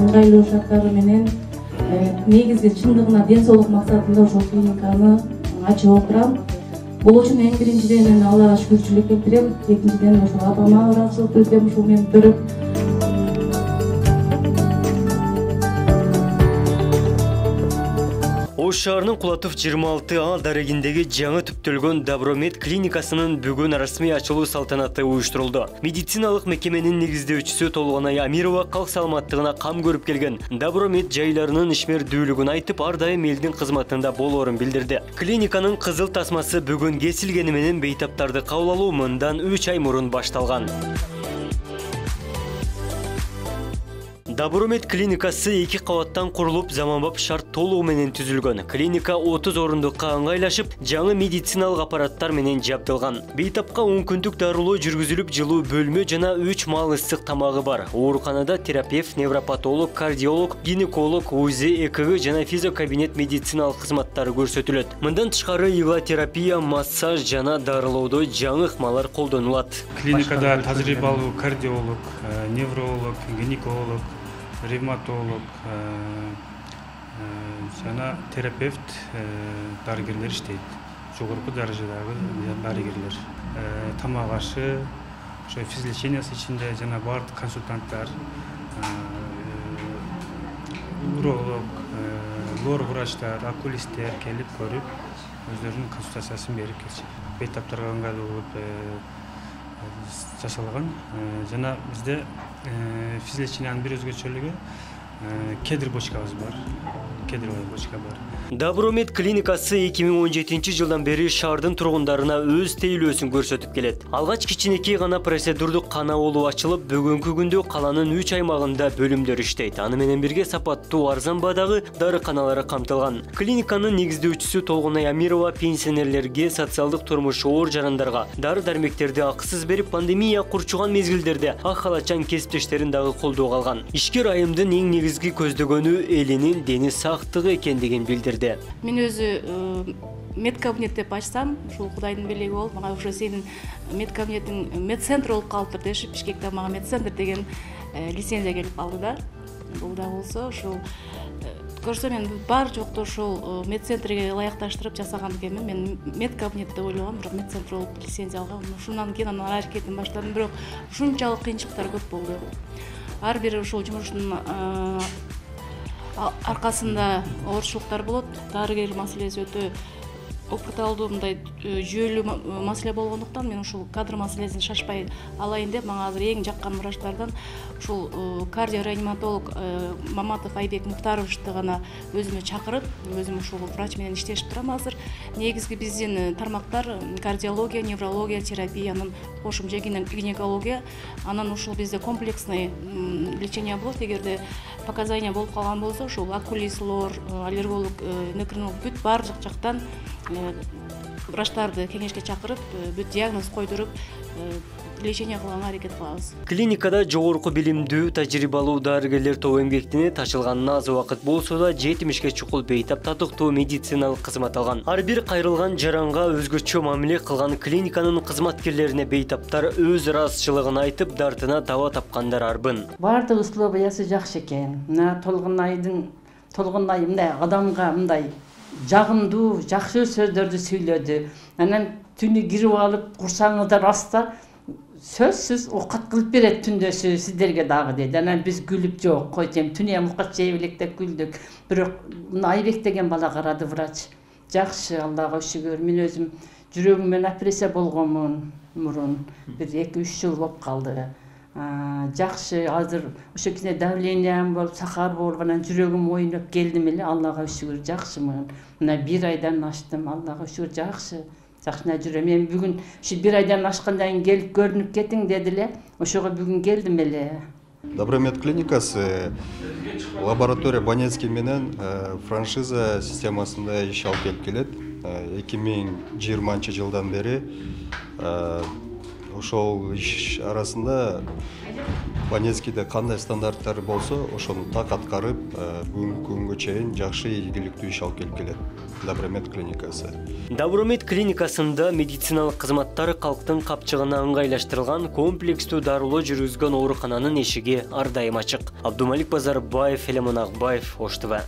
ыңгайлуу шарттары менен негизги чындыгына ден соолук максатында ошол клиниканы ачып отурам. Бул үчүн эң биринчиден Аллага шүкүрчүлүк келтирем. Экинчиден ошо апама ыраазычылык билдирем, ушул менен көрүп. Ош шаарынын Кулатов 26А дарегиндеги жаңы түптөлгөн Добромед клиникасынын бүгүн расмий ачылуу салтанаты уюштурулду. Медициналык мекеменин негиздөөчүсү Толгонай Амирова калк саламаттыгына кам көрүп келген Добромед жайларынын ишмердүүлүгүн айтып, ар дайым элдин кызматында болоорун билдирди. Клиниканын кызыл тасмасы бүгүн кесилгени менен бейтаптарды кабыл алуу мындан 3 ай мурун башталган. Добромед клиникасы 2 кабаттан курулуп, заманбап шарт толугу менен түзүлгөн. Клиника 30 орундукка ыңгайлашып, жаңы медициналык аппараттар менен жабдылган. Бейтапка 10 күндүк дарылоо жүргүзүлүп, жылуу бөлмө жана 3 маал ысык тамагы бар. Ооруканада терапевт, невропатолог, кардиолог, гинеколог, УЗИ, ЭКГ жана физиокабинет медициналык кызматтары көрсөтүлөт. Мындан тышкары игла-терапия, массаж жана дарылоодо жаңы ыкмалар колдонулат. Клиникада тажрыйбалуу кардиолог, невролог, гинеколог, ревматолог жана терапевт дарыгерлер иштейт. Жогорку даражадагы дарыгерлер. Тамак ашы, ошо физлечениясы ичинде жана бардык консультанттар, уролог, лор врачтар, окулисттер келип көрүп, өздөрүнүн консультациясын берип кетишет. Бейтаптарга ыңгайлуу болуп жасалган. Жана бизде физлечениянын бир өзгөчөлүгү кедр бочкабыз бар. Кедровый бочка бар. Добромед клиникасы 2017 жылдан бери шаардын тургундарына өз тейлөөсүн көрсөтүп келет. Алгач кичинекей гана процедурдук кана болуу ачылып, бүгүнкү күндө каланын 3 аймагында бөлүмдөр иштейт. Аны менен бирге сапаттуу арзан баадагы дарыканалары камтылган. Клиниканын негиздөөчүсү Толгонай Амирова пенсионерлерге, социалдык турмушу оор жарандарга дары-дармектерди акысыз берип, пандемия курчуган мезгилдерде ак халачан кесиптештерин дагы колдоого алган. Ишкер айымдын эң негизги көздөгөнү элинин дени сактыгы экендигин билдирди. Мен өзү медкабинет деп ачсам, ушул Кудайдын белеги болуп, мага уже сенин медкабинетиң медцентр болуп калыптыр дешип, Бишкекте мага медцентр деген лицензия келип калды да. Бул да болсо ушул көрсө мен бар жокто ушул медцентрге ылайыкташтырып жасаган экенмин. Мен медкабинет деп ойлогом, бирок медцентр болуп лицензия алгам. Ушундан кийин анан аракетин баштадым, бирок ушунчалык кыйынчылыктар көп болду. Ар бир ушул жумуштун аркасында оорчулуктар болот. Дарыгер маселеси өтө опыталдуу, мындай жүйөлүү маселе болгондуктан мен ушул кадр маселесин шашпай алайын деп, мага азыр эң жаккан врачтардан ушул кардиореаниматолог Маматов Айбек Муктаровичти гана өзүмө чакырып, өзүм ушул врач менен иштешип турам азыр. Негизги биздин тармактар кардиология, неврология, терапия, анан кошумча гинекология. Анан ушул бизде комплексный лечение болот. Эгерде показания болуп калган болсо, ушул окулист, лор, аллерголог, эндокринолог бүт баардык жактан врачтарды кеңешке чакырып, бүт диагноз койдуруп, лечение кылганга аракет кылабыз. Клиникада жогорку билимдүү, тажрыйбалуу дарыгерлер тобу эмгектенип ташылганына аз убакыт болсо да 70ге чукул бейтап татыктуу медициналык кызмат алган. Ар бир кайрылган жаранга өзгөчө мамиле кылган клиниканын кызматкерлерине бейтаптар өз ыраазычылыгын айтып, дартына таба тапкандар арбын. Бардык условиясы жакшы экен. Мына Толгонай мындай адамга мындай жагымдуу, жакшы сөздөрдү сүйлөдү. Анан түнү кирип алып, курсаңыздар аста сөзсүз оокат кылып берет түндөсү сиздерге дагы деди. Анан биз күлүп жок, койсом түнү оокат жеп элек деп күлдүк. Бирок мына Айбек деген бала карады врач. Жакшы, Аллага шүгүр. Мен өзүм жүрөгүмөн операция болгонмун мурун. Бир 2-3 жыл болуп калды. Жакшы, азыр ошо кезде давлениям болуп, сахар болуп, анан жүрөгүм ойноп келдим эле. Аллага шүгүр, жакшымын. Мына 1 айдан аштым. Аллага шүгүр, жакшы. Жакшына жүрөм. Мен бүгүн ушу 1 айдан ашкандан кийин келип көрүнүп кетиң деди эле. Ошого бүгүн келдим эле. Добромед клиникасы лаборатория Банецкий менен франшиза системасында иш алып келип келет. 2020 жылдан бери ошол иш арасында Банецкийде кандай стандарттар болсо, ошону так аткарып, бүгүнкү күнгө чейин жакшы ийгиликтүү иш алып келип келет Добромед клиникасы. Добромед клиникасында медициналык кызматтар калктын капчыгына ыңгайлаштырылган комплекстүү дарылоо жүргүзгөн оорукананын эшиги ар дайым ачык. Абдумалик Базарбаев, Элемон Акбаев, Ош ТВ.